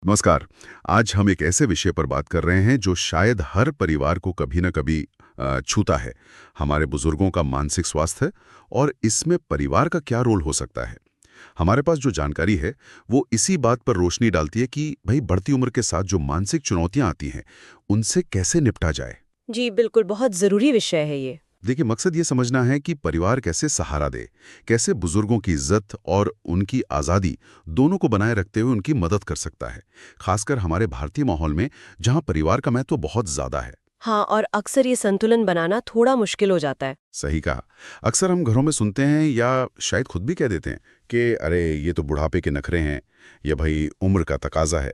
नमस्कार। आज हम एक ऐसे विषय पर बात कर रहे हैं जो शायद हर परिवार को कभी न कभी छूता है। हमारे बुजुर्गों का मानसिक स्वास्थ्य और इसमें परिवार का क्या रोल हो सकता है। हमारे पास जो जानकारी है वो इसी बात पर रोशनी डालती है कि भाई बढ़ती उम्र के साथ जो मानसिक चुनौतियां आती हैं उनसे कैसे निपटा जाए। जी बिल्कुल, बहुत ज़रूरी विषय है ये। देखिए, मकसद ये समझना है कि परिवार कैसे सहारा दे, कैसे बुजुर्गों की इज्जत और उनकी आज़ादी दोनों को बनाए रखते हुए उनकी मदद कर सकता है, खासकर हमारे भारतीय माहौल में जहां परिवार का महत्व बहुत ज्यादा है। हाँ, और अक्सर ये संतुलन बनाना थोड़ा मुश्किल हो जाता है। सही कहा। अक्सर हम घरों में सुनते हैं या शायद खुद भी कह देते हैं कि अरे ये तो बुढ़ापे के नखरे हैं या भाई उम्र का तकाजा है।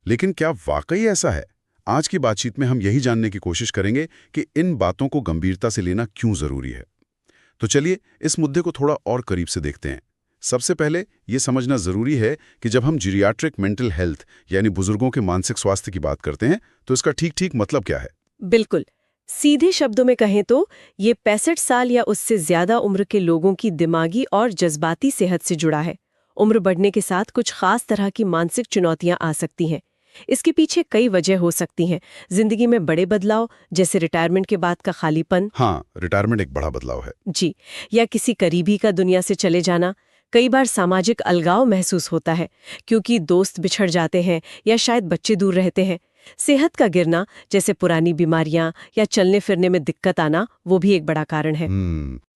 लेकिन क्या वाकई ऐसा है? आज की बातचीत में हम यही जानने की कोशिश करेंगे कि इन बातों को गंभीरता से लेना क्यों जरूरी है। तो चलिए इस मुद्दे को थोड़ा और करीब से देखते हैं। सबसे पहले ये समझना जरूरी है कि जब हम जीरियाट्रिक मेंटल हेल्थ यानी बुजुर्गों के मानसिक स्वास्थ्य की बात करते हैं तो इसका ठीक ठीक मतलब क्या है। बिल्कुल। सीधे शब्दों में कहें तो ये 65 साल या उससे ज्यादा उम्र के लोगों की दिमागी और जज्बाती सेहत से जुड़ा है। उम्र बढ़ने के साथ कुछ खास तरह की मानसिक चुनौतियां आ सकती हैं। इसके पीछे कई वजह हो सकती हैं। जिंदगी में बड़े बदलाव, जैसे रिटायरमेंट के बाद का खालीपन। हाँ, रिटायरमेंट एक बड़ा बदलाव है। जी। या किसी करीबी का दुनिया से चले जाना। कई बार सामाजिक अलगाव महसूस होता है, क्योंकि दोस्त बिछड़ जाते हैं या शायद बच्चे दूर रहते हैं। सेहत का गिरना, जैसे पुरानी बीमारियां या चलने फिरने में दिक्कत आना, वो भी एक बड़ा कारण है।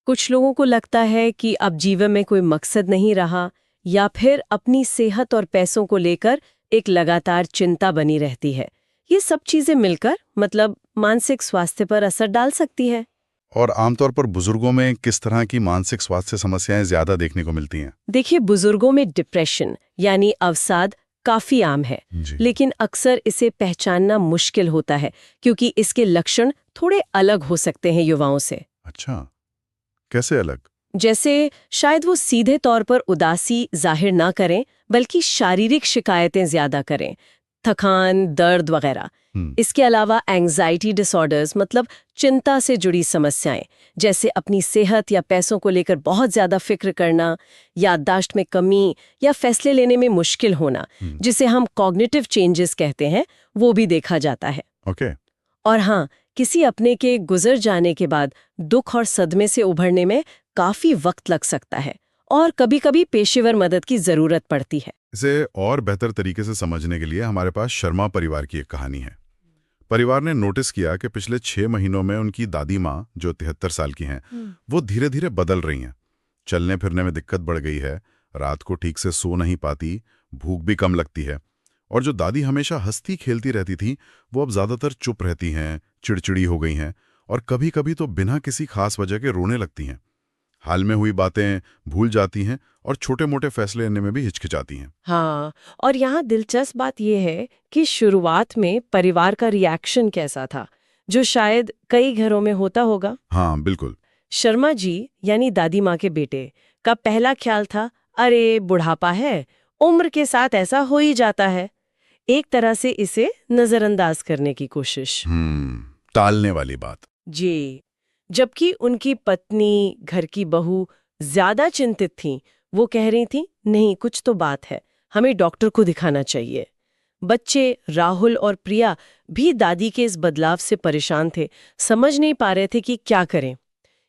कुछ लोगों को लगता है कि अब जीवन में कोई मकसद नहीं रहा, या फिर अपनी सेहत और पैसों को लेकर एक लगातार चिंता बनी रहती है। ये सब चीजें मिलकर मतलब मानसिक स्वास्थ्य पर असर डाल सकती है। और आमतौर पर बुजुर्गों में किस तरह की मानसिक स्वास्थ्य समस्याएं ज्यादा देखने को मिलती हैं? देखिए, बुजुर्गों में डिप्रेशन यानी अवसाद काफी आम है, जी। लेकिन अक्सर इसे पहचानना मुश्किल होता है, क्योंकि इसके लक्षण थोड़े अलग हो सकते हैं युवाओं से। अच्छा, कैसे अलग? जैसे शायद वो सीधे तौर पर उदासी जाहिर ना करें, बल्कि शारीरिक शिकायतें ज्यादा करें, थकान, दर्द वगैरह। हम्म। इसके अलावा एंग्जाइटी डिसऑर्डर्स मतलब चिंता से जुड़ी समस्याएं, जैसे अपनी सेहत या पैसों को लेकर बहुत ज्यादा फिक्र करना, याददाश्त में कमी या फैसले लेने में मुश्किल होना, जिसे हम कॉग्निटिव चेंजेस कहते हैं, वो भी देखा जाता है। ओके। और हाँ, किसी अपने के गुजर जाने के बाद दुख और सदमे से उभरने में काफी वक्त लग सकता है, और कभी-कभी पेशेवर मदद की जरूरत पड़ती है। इसे और बेहतर तरीके से समझने के लिए हमारे पास शर्मा परिवार की एक कहानी है। परिवार ने नोटिस किया कि पिछले 6 महीनों में उनकी दादी माँ, जो 73 साल की हैं, वो धीरे धीरे बदल रही हैं। चलने फिरने में दिक्कत बढ़ गई है, रात को ठीक से सो नहीं पाती, भूख भी कम लगती है। और जो दादी हमेशा हंसती खेलती रहती थी, वो अब ज्यादातर चुप रहती हैं, चिड़चिड़ी हो गई हैं और कभी कभी तो बिना किसी खास वजह के रोने लगती हैं। हाल में हुई बातें भूल जाती हैं और छोटे मोटे फैसले लेने में भी हिचकिचाती हैं। हाँ, और यहाँ दिलचस्प बात यह है कि शुरुआत में परिवार का रिएक्शन कैसा था, जो शायद कई घरों में होता होगा। हाँ, बिल्कुल। शर्मा जी यानी दादी माँ के बेटे का पहला ख्याल था, अरे बुढ़ापा है, उम्र के साथ ऐसा हो ही जाता है। एक तरह से इसे नजरअंदाज करने की कोशिश। टालने वाली बात। जी। जबकि उनकी पत्नी, घर की बहू ज्यादा चिंतित थीं। वो कह रही थीं, नहीं कुछ तो बात है, हमें डॉक्टर को दिखाना चाहिए। बच्चे राहुल और प्रिया भी दादी के इस बदलाव से परेशान थे, समझ नहीं पा रहे थे कि क्या करें।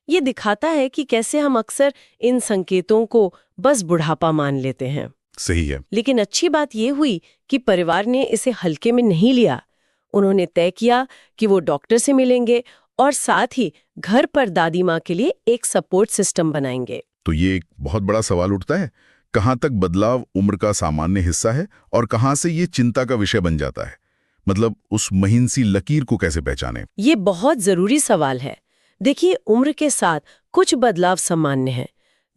ये दिखाता है कि कैसे हम अक्सर इन संकेतों को बस बुढ़ापा मान लेते हैं। सही है। लेकिन अच्छी बात ये हुई कि परिवार ने इसे हल्के में नहीं लिया। उन्होंने तय किया कि वो डॉक्टर से मिलेंगे और साथ ही घर पर दादी माँ के लिए एक सपोर्ट सिस्टम बनाएंगे। तो ये एक बहुत बड़ा सवाल उठता है, कहाँ तक बदलाव उम्र का सामान्य हिस्सा है और कहाँ से ये चिंता का विषय बन जाता है। मतलब उस महीन सी लकीर को कैसे पहचाने। ये बहुत जरूरी सवाल है। देखिए, उम्र के साथ कुछ बदलाव सामान्य हैं,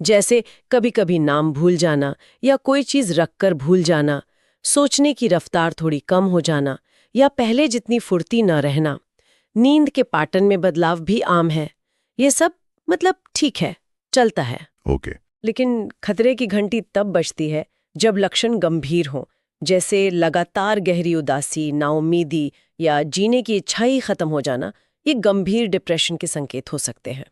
जैसे कभी-कभी नाम भूल जाना या कोई चीज रखकर भूल जाना, सोचने की रफ्तार थोड़ी कम हो जाना या पहले जितनी फुर्ती न रहना। नींद के पैटर्न में बदलाव भी आम है। ये सब मतलब ठीक है, चलता है। ओके। लेकिन खतरे की घंटी तब बजती है जब लक्षण गंभीर हों, जैसे लगातार गहरी उदासी, नाउम्मीदी या जीने की इच्छा ही खत्म हो जाना। ये गंभीर डिप्रेशन के संकेत हो सकते हैं।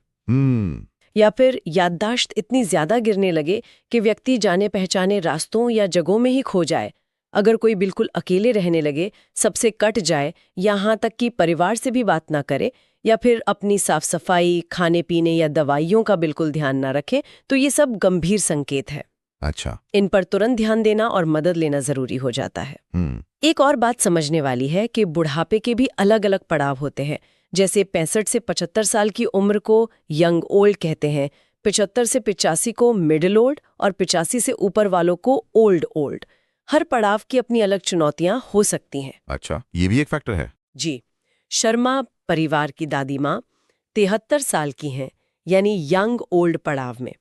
या फिर याददाश्त इतनी ज्यादा गिरने लगे कि व्यक्ति जाने पहचाने रास्तों या जगहों में ही खो जाए, अगर कोई बिल्कुल अकेले रहने लगे, सबसे कट जाए, यहाँ तक कि परिवार से भी बात ना करे, या फिर अपनी साफ सफाई, खाने पीने या दवाइयों का बिल्कुल ध्यान ना रखे, तो ये सब गंभीर संकेत है। अच्छा। इन पर तुरंत ध्यान देना और मदद लेना जरूरी हो जाता है। एक और बात समझने वाली है कि बुढ़ापे के भी अलग अलग पड़ाव होते हैं। जैसे 65 से 75 साल की उम्र को यंग ओल्ड कहते हैं, 75 से 85 को मिडिल ओल्ड और 85 से ऊपर वालों को ओल्ड ओल्ड। हर पड़ाव की अपनी अलग चुनौतियां हो सकती हैं। अच्छा, ये भी एक फैक्टर है। जी। शर्मा परिवार की दादी माँ 73 साल की हैं, यानी यंग ओल्ड पड़ाव में।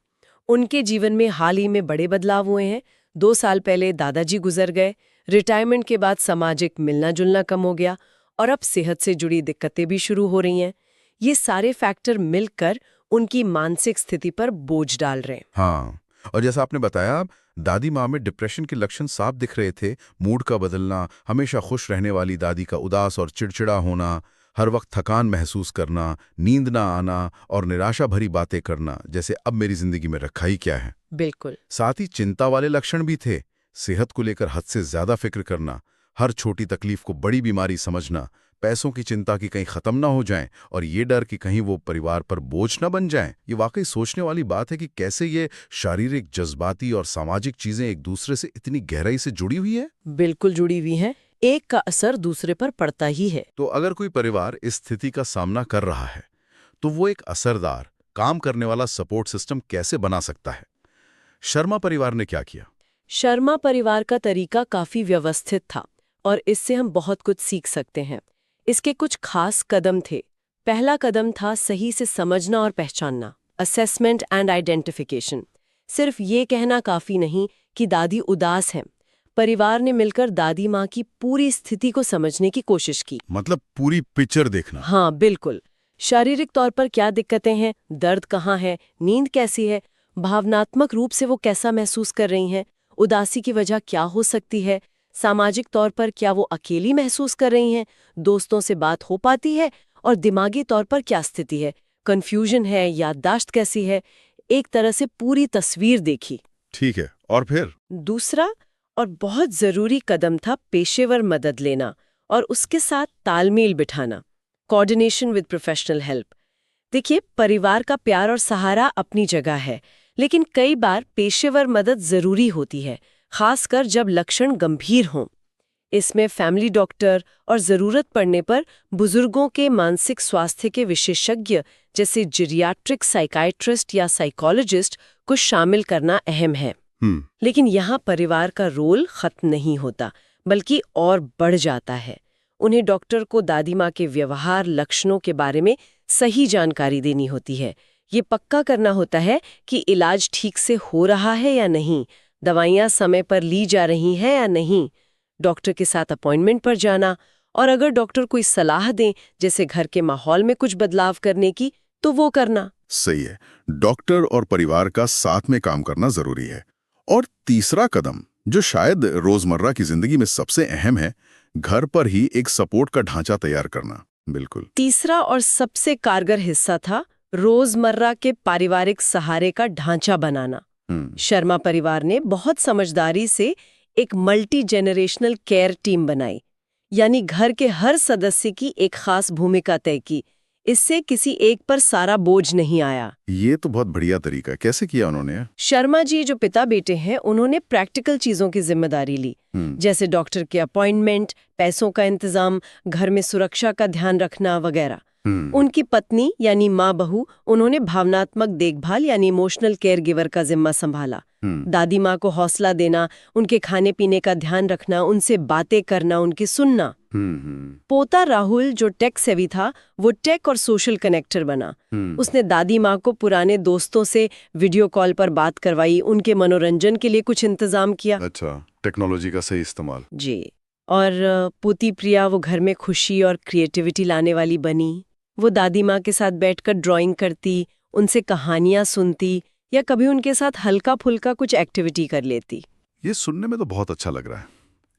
उनके जीवन में हाल ही में बड़े बदलाव हुए हैं। 2 साल पहले दादाजी गुजर गए, रिटायरमेंट के बाद सामाजिक मिलना जुलना कम हो गया और अब सेहत से जुड़ी दिक्कतें भी शुरू हो रही हैं। ये सारे फैक्टर मिलकर उनकी मानसिक स्थिति पर बोझ डाल रहे हैं। हाँ, और जैसा आपने बताया, दादी माँ में डिप्रेशन के लक्षण साफ दिख रहे थे। मूड का बदलना, हमेशा खुश रहने वाली दादी का उदास और चिड़चिड़ा होना, हर वक्त थकान महसूस करना, नींद ना आना और निराशा भरी बातें करना, जैसे अब मेरी जिंदगी में रखा ही क्या है। बिल्कुल। साथ ही चिंता वाले लक्षण भी थे। सेहत को लेकर हद से ज्यादा फिक्र करना, हर छोटी तकलीफ को बड़ी बीमारी समझना, पैसों की चिंता की कहीं खत्म ना हो जाएं और ये डर कि कहीं वो परिवार पर बोझ ना बन जाएं। ये वाकई सोचने वाली बात है कि कैसे ये शारीरिक, जज्बाती और सामाजिक चीजें एक दूसरे से इतनी गहराई से जुड़ी हुई है। बिल्कुल जुड़ी हुई हैं। एक का असर दूसरे पर पड़ता ही है। तो अगर कोई परिवार इस स्थिति का सामना कर रहा है, तो वो एक असरदार, काम करने वाला सपोर्ट सिस्टम कैसे बना सकता है? शर्मा परिवार ने क्या किया? शर्मा परिवार का तरीका काफी व्यवस्थित था और इससे हम बहुत कुछ सीख सकते हैं। इसके कुछ खास कदम थे। पहला कदम था सही से समझना और पहचानना, असेसमेंट एंड आइडेंटिफिकेशन। सिर्फ ये कहना काफी नहीं कि दादी उदास हैं। परिवार ने मिलकर दादी माँ की पूरी स्थिति को समझने की कोशिश की। मतलब पूरी पिक्चर देखना। हाँ, बिल्कुल। शारीरिक तौर पर क्या दिक्कतें हैं, दर्द कहाँ है, नींद कैसी है, भावनात्मक रूप से वो कैसा महसूस कर रही हैं, उदासी की वजह क्या हो सकती है, सामाजिक तौर पर क्या वो अकेली महसूस कर रही हैं, दोस्तों से बात हो पाती है, और दिमागी तौर पर क्या स्थिति है, कंफ्यूजन है, याददाश्त कैसी है। एक तरह से पूरी तस्वीर देखी। ठीक है, और फिर? दूसरा और बहुत जरूरी कदम था पेशेवर मदद लेना और उसके साथ तालमेल बिठाना, कोऑर्डिनेशन विद प्रोफेशनल हेल्प। देखिए, परिवार का प्यार और सहारा अपनी जगह है, लेकिन कई बार पेशेवर मदद जरूरी होती है, खासकर जब लक्षण गंभीर हों। इसमें फैमिली डॉक्टर और जरूरत पड़ने पर बुजुर्गों के मानसिक स्वास्थ्य के विशेषज्ञ जैसे जीरियाट्रिक साइकाइट्रिस्ट या साइकोलॉजिस्ट को शामिल करना अहम है। लेकिन यहाँ परिवार का रोल खत्म नहीं होता, बल्कि और बढ़ जाता है। उन्हें डॉक्टर को दादी माँ के व्यवहार, लक्षणों के बारे में सही जानकारी देनी होती है। ये पक्का करना होता है कि इलाज ठीक से हो रहा है या नहीं, दवाइयाँ समय पर ली जा रही हैं या नहीं, डॉक्टर के साथ अपॉइंटमेंट पर जाना, और अगर डॉक्टर कोई सलाह दें जैसे घर के माहौल में कुछ बदलाव करने की, तो वो करना। सही है, डॉक्टर और परिवार का साथ में काम करना जरूरी है। और तीसरा कदम, जो शायद रोजमर्रा की जिंदगी में सबसे अहम है, घर पर ही एक सपोर्ट का ढांचा तैयार करना। बिल्कुल। तीसरा और सबसे कारगर हिस्सा था रोजमर्रा के पारिवारिक सहारे का ढांचा बनाना। शर्मा परिवार ने बहुत समझदारी से एक मल्टी जेनरेशनल केयर टीम बनाई, यानी घर के हर सदस्य की एक खास भूमिका तय की। इससे किसी एक पर सारा बोझ नहीं आया। ये तो बहुत बढ़िया तरीका। कैसे किया उन्होंने? शर्मा जी जो पिता बेटे हैं, उन्होंने प्रैक्टिकल चीजों की जिम्मेदारी ली, जैसे डॉक्टर के अपॉइंटमेंट, पैसों का इंतजाम, घर में सुरक्षा का ध्यान रखना वगैरह। उनकी पत्नी यानी माँ बहू, उन्होंने भावनात्मक देखभाल यानी इमोशनल केयर गिवर का जिम्मा संभाला। दादी माँ को हौसला देना, उनके खाने पीने का ध्यान रखना, उनसे बातें करना, उनकी सुनना। पोता राहुल जो टेक सेवी था, वो टेक और सोशल कनेक्टर बना। उसने दादी माँ को पुराने दोस्तों से वीडियो कॉल पर बात करवाई, उनके मनोरंजन के लिए कुछ इंतजाम किया। अच्छा, टेक्नोलॉजी का सही इस्तेमाल। जी। और पोती प्रिया वो घर में खुशी और क्रिएटिविटी लाने वाली बनी। वो दादी माँ के साथ बैठकर ड्राइंग करती, उनसे कहानियां सुनती, या कभी उनके साथ हल्का फुल्का कुछ एक्टिविटी कर लेती। ये सुनने में तो बहुत अच्छा लग रहा है,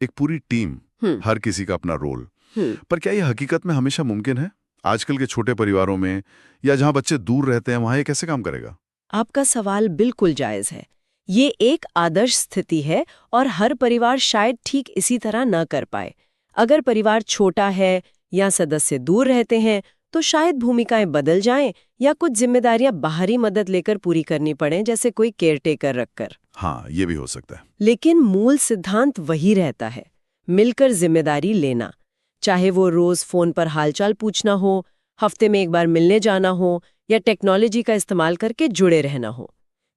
एक पूरी टीम, हर किसी का अपना रोल। पर क्या ये हकीकत में हमेशा मुमकिन है? आजकल के छोटे परिवारों में या जहां बच्चे दूर रहते हैं, वहां ये कैसे काम करेगा? आपका सवाल बिल्कुल जायज है। ये एक आदर्श स्थिति है और हर परिवार शायद ठीक इसी तरह न कर पाए। अगर परिवार छोटा है या सदस्य दूर रहते हैं तो शायद भूमिकाएं बदल जाएं या कुछ जिम्मेदारियां बाहरी मदद लेकर पूरी करनी पड़ें, जैसे कोई केयरटेकर रखकर। हाँ, ये भी हो सकता है। लेकिन मूल सिद्धांत वही रहता है, मिलकर जिम्मेदारी लेना। चाहे वो रोज फोन पर हालचाल पूछना हो, हफ्ते में एक बार मिलने जाना हो या टेक्नोलॉजी का इस्तेमाल करके जुड़े रहना हो।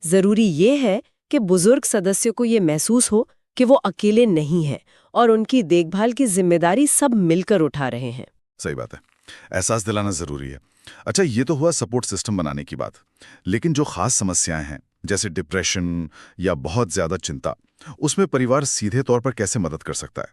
जरूरी ये है कि बुजुर्ग सदस्यों को ये महसूस हो कि वो अकेले नहीं हैं और उनकी देखभाल की जिम्मेदारी सब मिलकर उठा रहे हैं। सही बात है, एहसास दिलाना जरूरी है। अच्छा, ये तो हुआ सपोर्ट सिस्टम बनाने की बात, लेकिन जो खास समस्याएं हैं जैसे डिप्रेशन या बहुत ज्यादा चिंता, उसमें परिवार सीधे तौर पर कैसे मदद कर सकता है?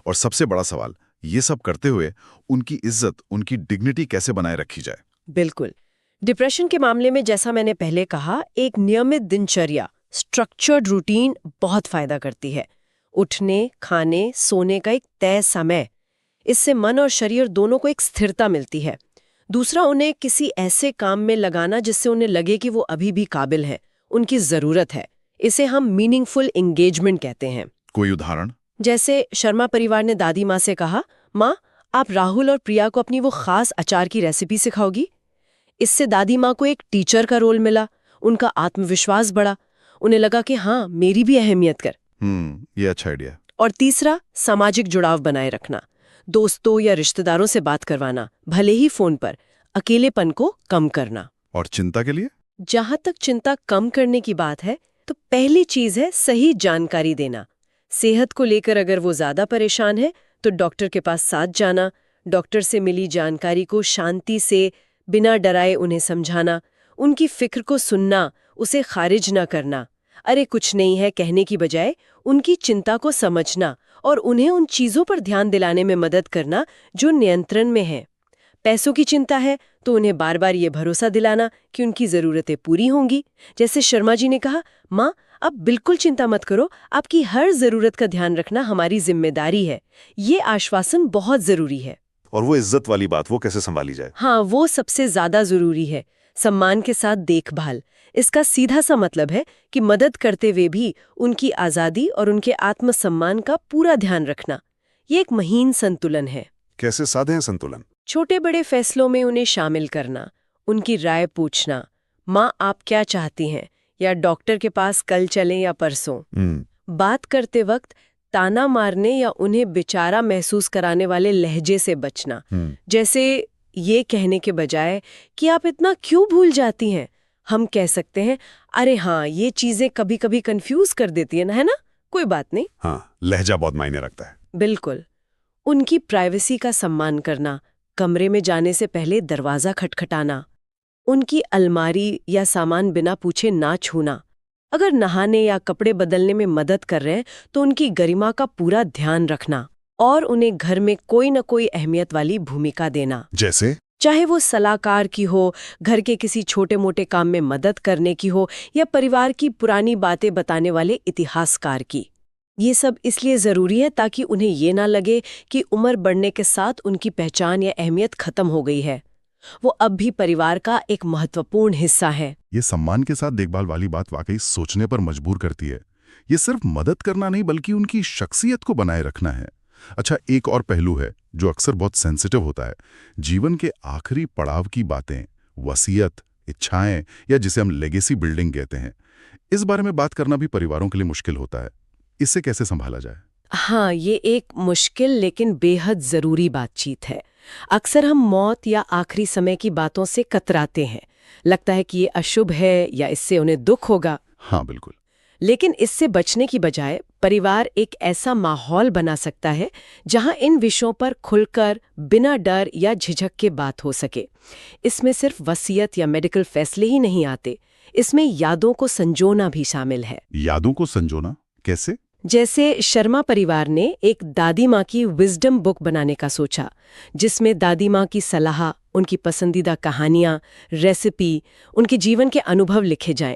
और सबसे बड़ा सवाल, ये सब करते हुए उनकी इज्जत, उनकी डिग्निटी कैसे बनाए रखी जाए? बिल्कुल। डिप्रेशन के मामले में जैसा मैंने पहले कहा, एक नियमित दिनचर्या, स्ट्रक्चर्ड रूटीन बहुत फायदा करती है। उठने, खाने, सोने का एक तय समय, इससे मन और शरीर दोनों को एक स्थिरता मिलती है। दूसरा, उन्हें किसी ऐसे काम में लगाना जिससे उन्हें लगे कि वो अभी भी काबिल है, उनकी जरूरत है। इसे हम मीनिंगफुल एंगेजमेंट कहते हैं। कोई उदाहरण? जैसे शर्मा परिवार ने दादी माँ से कहा, माँ, आप राहुल और प्रिया को अपनी वो खास अचार की रेसिपी सिखाओगी? इससे दादी माँ को एक टीचर का रोल मिला, उनका आत्मविश्वास बढ़ा, उन्हें लगा कि हाँ, मेरी भी अहमियत कर। ये अच्छा आइडिया है। और तीसरा, सामाजिक जुड़ाव बनाए रखना, दोस्तों या रिश्तेदारों से बात करवाना, भले ही फोन पर, अकेलेपन को कम करना। और चिंता के लिए? जहां तक चिंता कम करने की बात है, तो पहली चीज है सही जानकारी देना। सेहत को लेकर अगर वो ज्यादा परेशान है तो डॉक्टर के पास साथ जाना, डॉक्टर से मिली जानकारी को शांति से बिना डराए उन्हें समझाना, उनकी फिक्र को सुनना, उसे खारिज न करना। अरे कुछ नहीं है कहने की बजाय उनकी चिंता को समझना और उन्हें उन चीजों पर ध्यान दिलाने में मदद करना जो नियंत्रण में है। पैसों की चिंता है तो उन्हें बार बार ये भरोसा दिलाना कि उनकी जरूरतें पूरी होंगी। जैसे शर्मा जी ने कहा, माँ, अब बिल्कुल चिंता मत करो, आपकी हर जरूरत का ध्यान रखना हमारी जिम्मेदारी है। ये आश्वासन बहुत जरूरी है। और वो इज्जत वाली बात, वो कैसे संभाली जाए? हाँ, वो सबसे ज्यादा जरूरी है। सम्मान के साथ देखभाल। इसका सीधा सा मतलब है कि मदद करते हुए भी उनकी आजादी और उनके आत्मसम्मान का पूरा ध्यान रखना। ये एक महीन संतुलन है। कैसे साधें संतुलन? छोटे बड़े फैसलों में उन्हें शामिल करना, उनकी राय पूछना, माँ आप क्या चाहती हैं, या डॉक्टर के पास कल चलें या परसों। बात करते वक्त ताना मारने या उन्हें बेचारा महसूस कराने वाले लहजे से बचना। जैसे ये कहने के बजाय कि आप इतना क्यों भूल जाती हैं, हम कह सकते हैं, अरे हाँ, ये चीजें कभी कभी कंफ्यूज कर देती है ना, कोई बात नहीं। हाँ, लहजा बहुत मायने रखता है। बिल्कुल। उनकी प्राइवेसी का सम्मान करना, कमरे में जाने से पहले दरवाजा खटखटाना, उनकी अलमारी या सामान बिना पूछे ना छूना, अगर नहाने या कपड़े बदलने में मदद कर रहे हैं तो उनकी गरिमा का पूरा ध्यान रखना और उन्हें घर में कोई न कोई अहमियत वाली भूमिका देना। जैसे? चाहे वो सलाहकार की हो, घर के किसी छोटे मोटे काम में मदद करने की हो, या परिवार की पुरानी बातें बताने वाले इतिहासकार की। ये सब इसलिए जरूरी है ताकि उन्हें ये ना लगे कि उम्र बढ़ने के साथ उनकी पहचान या अहमियत खत्म हो गई है। वो अब भी परिवार का एक महत्वपूर्ण हिस्सा है। ये सम्मान के साथ देखभाल वाली बात वाकई सोचने पर मजबूर करती है। ये सिर्फ मदद करना नहीं बल्कि उनकी शख्सियत को बनाए रखना है। अच्छा, एक और पहलू है जो अक्सर बहुत सेंसिटिव होता है, जीवन के आखिरी पड़ाव की बातें, वसीयत, इच्छाएं, या जिसे हम लेगेसी बिल्डिंग कहते हैं। इस बारे में बात करना भी परिवारों के लिए मुश्किल होता है। इससे कैसे संभाला जाए? हाँ, ये एक मुश्किल लेकिन बेहद जरूरी बातचीत है। अक्सर हम मौत या आखिरी समय की बातों से कतराते हैं, लगता है कि ये अशुभ है या इससे उन्हें दुख होगा। हाँ, बिल्कुल। लेकिन इससे बचने की बजाय परिवार एक ऐसा माहौल बना सकता है जहां इन विषयों पर खुलकर बिना डर या झिझक के बात हो सके। इसमें सिर्फ वसीयत या मेडिकल फैसले ही नहीं आते, इसमें यादों को संजोना भी शामिल है। यादों को संजोना कैसे? जैसे शर्मा परिवार ने एक दादी माँ की विजडम बुक बनाने का सोचा, जिसमें दादी माँ की सलाह, उनकी पसंदीदा कहानियाँ, रेसिपी, उनके जीवन के अनुभव लिखे जाएं।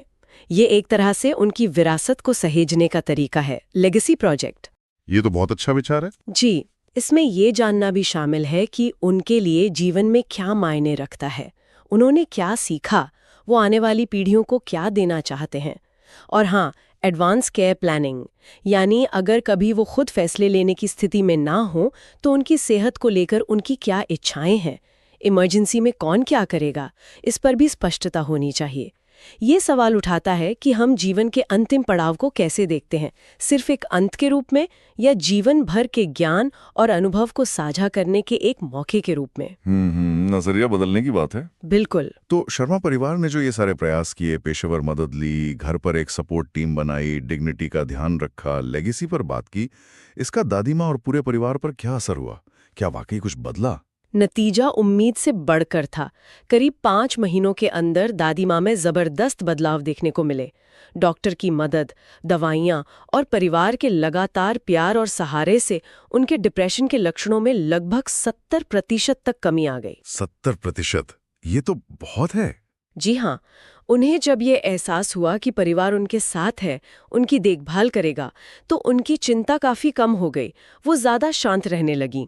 ये एक तरह से उनकी विरासत को सहेजने का तरीका है, लेगेसी प्रोजेक्ट। ये तो बहुत अच्छा विचार है। जी, इसमें ये जानना भी शामिल है कि उनके लिए जीवन में क्या मायने रखता है, उन्होंने क्या सीखा, वो आने वाली पीढ़ियों को क्या देना चाहते हैं। और हाँ, एडवांस केयर प्लानिंग, यानी अगर कभी वो खुद फैसले लेने की स्थिति में ना हो तो उनकी सेहत को लेकर उनकी क्या इच्छाएं हैं, इमरजेंसी में कौन क्या करेगा, इस पर भी स्पष्टता होनी चाहिए। ये सवाल उठाता है कि हम जीवन के अंतिम पड़ाव को कैसे देखते हैं, सिर्फ एक अंत के रूप में या जीवन भर के ज्ञान और अनुभव को साझा करने के एक मौके के रूप में। नजरिया बदलने की बात है। बिल्कुल। तो शर्मा परिवार ने जो ये सारे प्रयास किए, पेशेवर मदद ली, घर पर एक सपोर्ट टीम बनाई, डिग्निटी का ध्यान रखा, लेगेसी पर बात की, इसका दादी माँ और पूरे परिवार पर क्या असर हुआ? क्या वाकई कुछ बदला? नतीजा उम्मीद से बढ़कर था। करीब 5 महीनों के अंदर दादी माँ में जबरदस्त बदलाव देखने को मिले। डॉक्टर की मदद, दवाइयाँ और परिवार के लगातार प्यार और सहारे से उनके डिप्रेशन के लक्षणों में लगभग 70% तक कमी आ गई। 70%? ये तो बहुत है। जी हाँ, उन्हें जब ये एहसास हुआ कि परिवार उनके साथ है, उनकी देखभाल करेगा, तो उनकी चिंता काफी कम हो गई। वो ज्यादा शांत रहने लगी।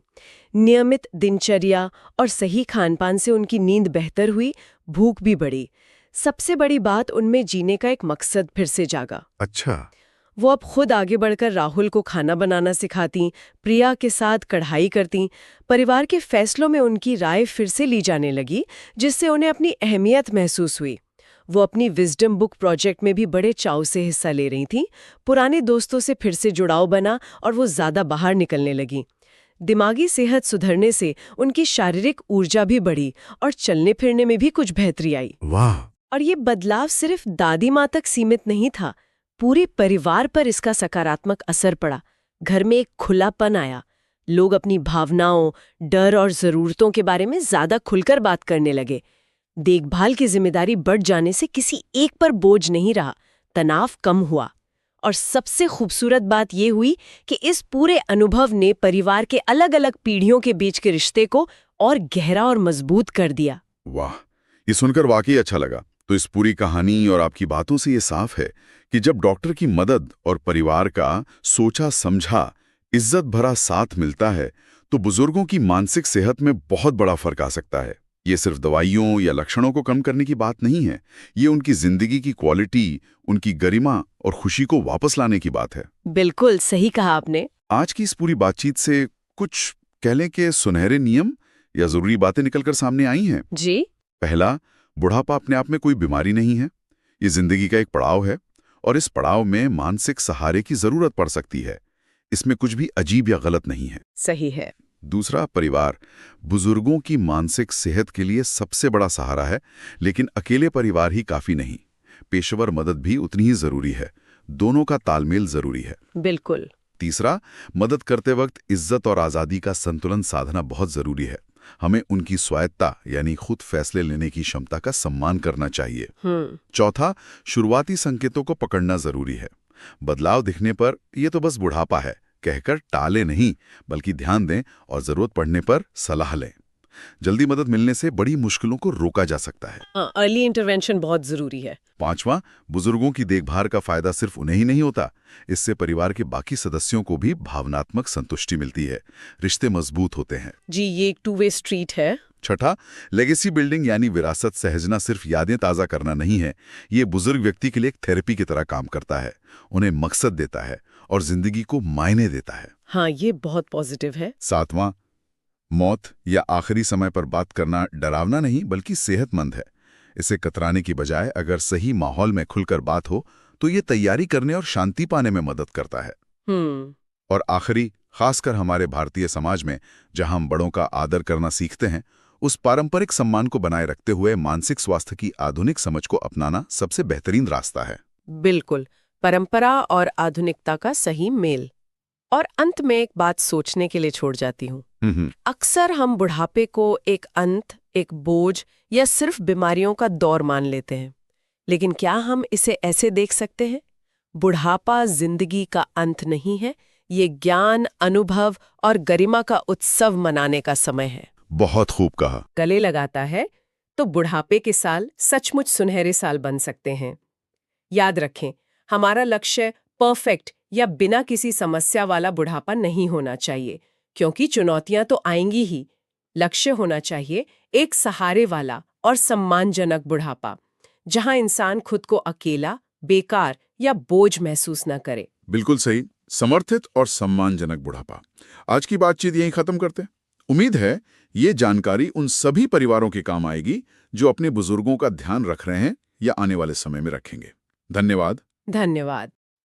नियमित दिनचर्या और सही खानपान से उनकी नींद बेहतर हुई, भूख भी बढ़ी। सबसे बड़ी बात, उनमें जीने का एक मकसद फिर से जागा। अच्छा। वो अब खुद आगे बढ़कर राहुल को खाना बनाना सिखाती, प्रिया के साथ कढ़ाई करती, परिवार के फैसलों में उनकी राय फिर से ली जाने लगी, जिससे उन्हें अपनी अहमियत महसूस हुई। वो अपनी विजडम बुक प्रोजेक्ट में भी बड़े चाव से हिस्सा ले रही थीं। पुराने दोस्तों से फिर से जुड़ाव बना और वो ज्यादा बाहर निकलने लगी। दिमागी सेहत सुधरने से उनकी शारीरिक ऊर्जा भी बढ़ी और चलने फिरने में भी कुछ बेहतरी आई। वाह! और ये बदलाव सिर्फ दादी माँ तक सीमित नहीं था, पूरे परिवार पर इसका सकारात्मक असर पड़ा। घर में एक खुलापन आया, लोग अपनी भावनाओं, डर और जरूरतों के बारे में ज्यादा खुलकर बात करने लगे। देखभाल की जिम्मेदारी बढ़ जाने से किसी एक पर बोझ नहीं रहा, तनाव कम हुआ। और सबसे खूबसूरत बात यह हुई कि इस पूरे अनुभव ने परिवार के अलग अलग पीढ़ियों के बीच के रिश्ते को और गहरा और मजबूत कर दिया। वाह, ये सुनकर वाकई अच्छा लगा। तो इस पूरी कहानी और आपकी बातों से ये साफ है कि जब डॉक्टर की मदद और परिवार का सोचा समझा, इज्जत भरा साथ मिलता है, तो बुजुर्गों की मानसिक सेहत में बहुत बड़ा फर्क आ सकता है। ये सिर्फ दवाइयों या लक्षणों को कम करने की बात नहीं है, ये उनकी जिंदगी की क्वालिटी, उनकी गरिमा और खुशी को वापस लाने की बात है। बिल्कुल सही कहा आपने। आज की इस पूरी बातचीत से कुछ कह लें कि सुनहरे नियम या जरूरी बातें निकलकर सामने आई हैं। जी। पहला, बुढ़ापा अपने आप में कोई बीमारी नहीं है, ये जिंदगी का एक पड़ाव है और इस पड़ाव में मानसिक सहारे की जरूरत पड़ सकती है। इसमें कुछ भी अजीब या गलत नहीं है। सही है। दूसरा, परिवार बुजुर्गों की मानसिक सेहत के लिए सबसे बड़ा सहारा है, लेकिन अकेले परिवार ही काफी नहीं, पेशेवर मदद भी उतनी ही जरूरी है। दोनों का तालमेल जरूरी है। बिल्कुल। तीसरा, मदद करते वक्त इज्जत और आज़ादी का संतुलन साधना बहुत जरूरी है। हमें उनकी स्वायत्ता यानी खुद फैसले लेने की क्षमता का सम्मान करना चाहिए। चौथा, शुरुआती संकेतों को पकड़ना जरूरी है। बदलाव दिखने पर ये तो बस बुढ़ापा है कहकर टाले नहीं, बल्कि ध्यान दें और जरूरत पड़ने पर सलाह लें। जल्दी मदद मिलने से बड़ी मुश्किलों को रोका जा सकता है। अर्ली इंटरवेंशन बहुत जरूरी है। पांचवा, बुजुर्गों की देखभाल का फायदा सिर्फ उन्हें ही नहीं होता, इससे परिवार के बाकी सदस्यों को भी भावनात्मक संतुष्टि मिलती है, रिश्ते मजबूत होते हैं। जी, ये एक 2 वे स्ट्रीट है। छठा, लेगेसी बिल्डिंग यानी विरासत सहेजना सिर्फ यादें ताज़ा करना नहीं है, ये बुजुर्ग व्यक्ति के लिए एक थेरेपी की तरह काम करता है, उन्हें मकसद देता है और जिंदगी को मायने देता है। हाँ, ये बहुत पॉजिटिव है। सातवां, मौत या आखिरी समय पर बात करना डरावना नहीं बल्कि सेहतमंद है। इसे कतराने की बजाय अगर सही माहौल में खुलकर बात हो तो ये तैयारी करने और शांति पाने में मदद करता है। और आखिरी, खासकर हमारे भारतीय समाज में जहां हम बड़ों का आदर करना सीखते हैं, उस पारंपरिक सम्मान को बनाए रखते हुए मानसिक स्वास्थ्य की आधुनिक समझ को अपनाना सबसे बेहतरीन रास्ता है। बिल्कुल, परंपरा और आधुनिकता का सही मेल। और अंत में एक बात सोचने के लिए छोड़ जाती हूँ। अक्सर हम बुढ़ापे को एक अंत, एक बोझ या सिर्फ बीमारियों का दौर मान लेते हैं, लेकिन क्या हम इसे ऐसे देख सकते हैं? बुढ़ापा जिंदगी का अंत नहीं है, ये ज्ञान, अनुभव और गरिमा का उत्सव मनाने का समय है। बहुत खूब कहा। गले लगाता है तो बुढ़ापे के साल सचमुच सुनहरे साल बन सकते हैं। याद रखें, हमारा लक्ष्य परफेक्ट या बिना किसी समस्या वाला बुढ़ापा नहीं होना चाहिए, क्योंकि चुनौतियां तो आएंगी ही। लक्ष्य होना चाहिए एक सहारे वाला और सम्मानजनक बुढ़ापा, जहां इंसान खुद को अकेला, बेकार या बोझ महसूस न करे। बिल्कुल सही, समर्थित और सम्मानजनक बुढ़ापा। आज की बातचीत यहीं खत्म करते हैं। उम्मीद है ये जानकारी उन सभी परिवारों के काम आएगी जो अपने बुजुर्गों का ध्यान रख रहे हैं या आने वाले समय में रखेंगे। धन्यवाद। धन्यवाद।